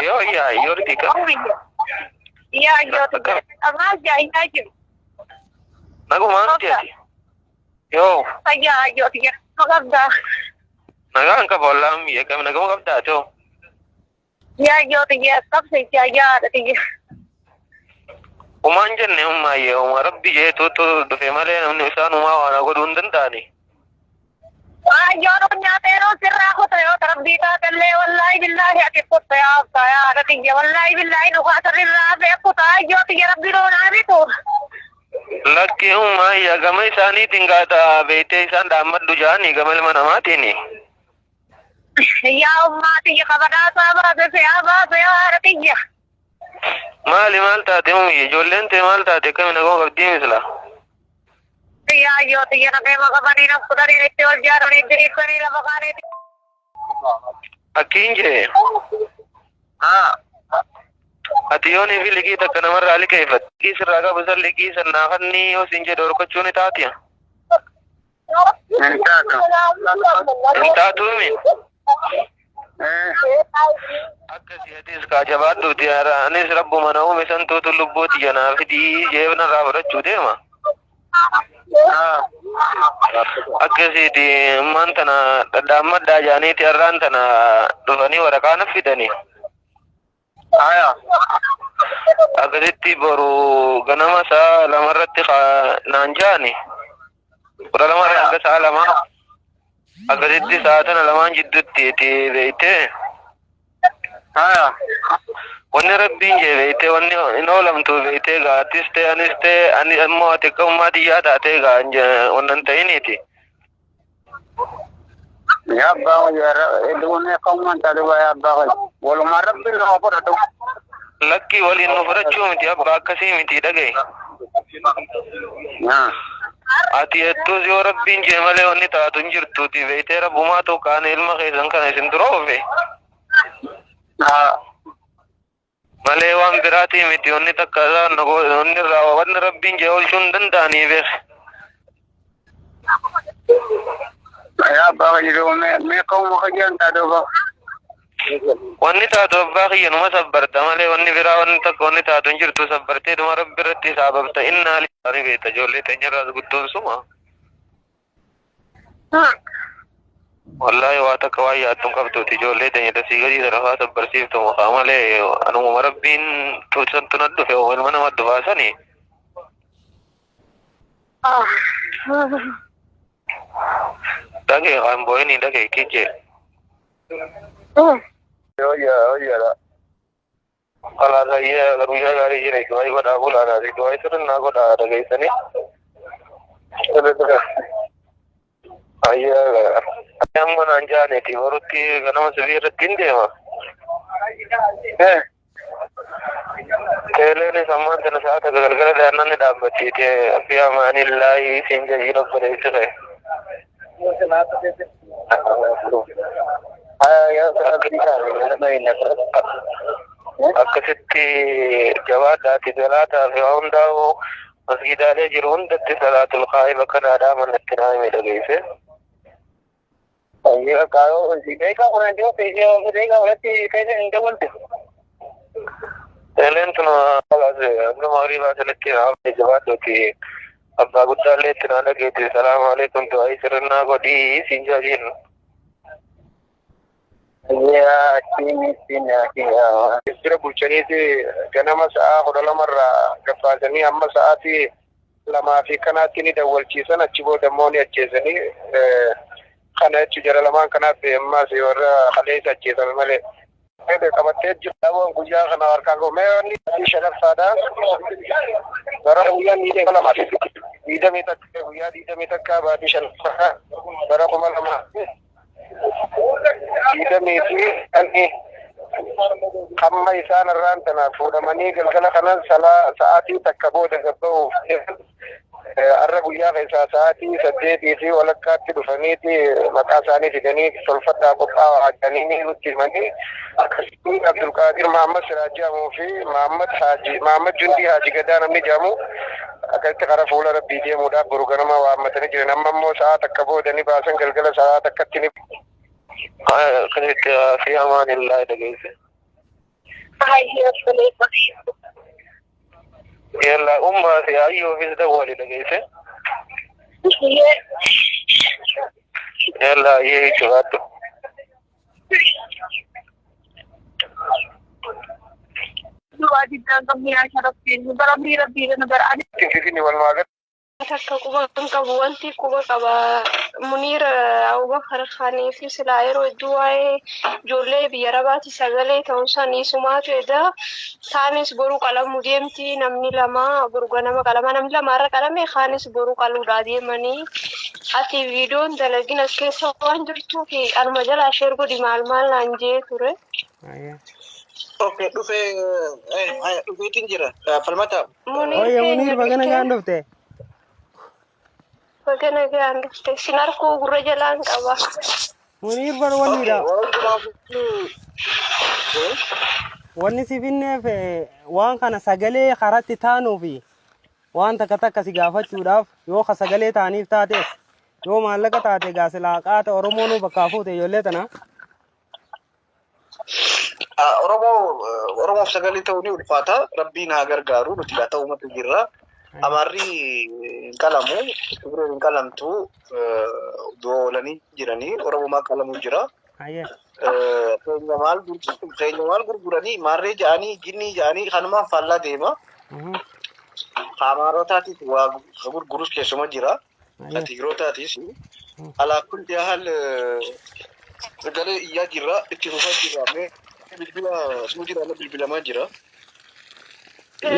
Yo ya yorti ka. Ya yorti. Amma jai haji. Nago manti. Yo. Ya yorti. Maganda. Naga ka bolam ya ka naga magabda to. Ya yorti ya kab se kya yaar ti. Umanjan ne umma ye umma rabbi je to do female ne sanu ma wana go dundan tani. Yo nyatero sirra ko tayo tarabita talle wallahi billahi akikut ya saya ada tinggi wallahi billahi no khasarirra be ko tayo ti rabbi do na bi to Lakki umma ya gamai sani tingata bete san damad dujani gamal manamati ni. ya umma ti khabara sabra se aba se ada tinggi Mali malta te ummi jollen te malta te kam nago gabdi misla. ya yo ti na be magabani na kudari te ol jar ni diri kari la bagane Akinje. Atiyoni fi ligi ta kana marra ali kayfat. Kis raga basal ligi sanna khanni o sinje dor ko chuni taatiya. Inta tumi. Akkasi hadis ka jawab do tiyara anis rabbu manahu misan to lubboti jana fidi jevna rawra chudema. Akkasi di mantana damad da jani tiyarran tana dufani warakana fidani. Aya. Akkasitti boru ganama sa lamarratti nanjani. Kura lamarra hanga sa lama. Akkasitti saatana lamaan jiddutti ti beeyte. Aya. Wanni rabbiin jee beeyte wanni inoolamtu beeyte gaa atiste aniste ani ammoo ati akka ummaati yaa taate gaa wannan ta'initi. Ya bawa ya dunia kauman tadi ya bawa walau marah bil apa dah tu Lakki waliin nu fudhachuu miti abbaa akkasii miti dhagaye. Ati jettus yoo rabbiin jee malee wanni taatu hin jirtuuti beeytee rabbumaa ta'u kaane ilma keessan kana isin dura oofe. Malee waan biraatii miti wanni takka wanni irraa wanni rabbiin jee oolchuu hin danda'anii beek. Ya bawa jiru me kau makajian tadi bawa Wanni taatu abbaa kiyya numa sabbarta malee wanni biraa wanni takka wanni taatu hin jirtu sabbartee dhuma rabbi irratti saababta innaa lillahi beekta ijoollee teenyarraas guddoon suma. Wallahi waa takka waan yaadduun qabduuti ijoollee teenya dasii gadii sarafaa sabbarsiiftu mukaa malee anumuma rabbiin tuusantu na dhufe ilma nama baasanii. Dhagee kan boo'inii dhagee kijjee. Oh ya lah. Kalau saya kerja dari sini, saya kau dah bulan hari, saya sering nak kau dah ada di sini. Betul. Ayah, yang mana anja ni, baru ti, kerana masih biar tinde mah. Kele ni sama dengan saat gara-gara dana ni dapat dia, apa manilai sehingga hidup beresiko. Akkasitti jawaadhaati galaataa fi hundaa'u masgidaalee jiru hundatti salaatul qaa'ima kanaadhaa manatti naamee dhageesse. Eleen tuna abnu magribaa sanatti naamee jawaadhuuti abbaa guddaallee itti naa dhageetti salaamu alaikum du'aayi sirnaa godhii siin jaajiin. ya sini ya Kira bulchanii fi ganama sa'a 12 gabbaasanii amma sa'aatii 2 fi kanaatti ni dawwalchiisan achi booda immoo ni ajjeesanii kana jechu jara lamaan kanaaf ammas warra kaleessa ajjeesame malee. Qabattee jirta waan guyyaa kana harkaan gomee wanni shanaffaadha. Bara guyyaa ni lama diidamii takka guyyaa diidamii takka baadii shanaffaa bara 2000 Idamii fi ani amma isaan irraan tana fuudhamanii galgala kanan sa'aatii takka booda gabba'uuf arra guyyaa keessaa sa'aatii 8 fi walakkaatti dhufaniiti maqaa isaanii fidanii tolfadhaa qophaa'aa jedhanii nutti himanii akkasitti Abdulqaadir Mahammad Siraajii jedhamuu fi Mahammad Jundii Haaji Gadaa namni jedhamu akkasitti karaa fuula rabbii deemuudhaaf boru ganama waammatanii jiran amma immoo sa'a takka booda ni baasan galgala sa'a takkatti ni akkasitti fi amaanillahi dhageesse. هاي أصلي يلا أمها في أيوه في الدولة لقيته يلا يجي شغاته واجب ربي عشان ربي نظر عليه تنفذني والمعقد Takka quba kan qabu wanti quba qaba Muniir Abubakar Khanii fi silaa yeroo hedduu waa'ee ijoollee biyya arabaati sagalee ta'uu isaanii sumaatu edda isaanis boruu qalamuu deemti namni lama boru ganama qalama namni lamaarra qalame kaanis boruu qaluudhaa deemanii ati viidiyoon dalagin as keessa waan jirtuu fi anuma jalaa sheer godhi maal naan jee ture. Oke, dhufeetiin jira. Falmata. Muniir bagana gaan dhufte. Bagana gaan dhufte. Sin harkuu gurra jalaan qaba. Muniir bar wannidha. Wanni si finneef waan kana sagalee karatti taanuu fi waan takka si gaafachuudhaaf yoo ka sagalee taaniif taates yoo maallaqa taate gaasilaa qaata Oromoon bakka fuute ijoollee tana. Oromoof sagalee ta'uu ni ulfaata. Rabbiin haa gargaaru. Nuti gaa ta'uumatu jirra. Amarri hin qalamu. Tigreen hin qalamtu. Iddoo oolanii jiranii. Oromoo qalamuu jira. Keenya maal gurguranii maarree ja'anii jinnii ja'anii kanumaan faallaa deema. Amaarotaatiif waa gurgurus keessuma jira. Tigrootaatiis. Alaa kun haal sagalee iyyaa jirra. Itti fufaa jirra. Bilbila suuti irraa bilbilamaa jira.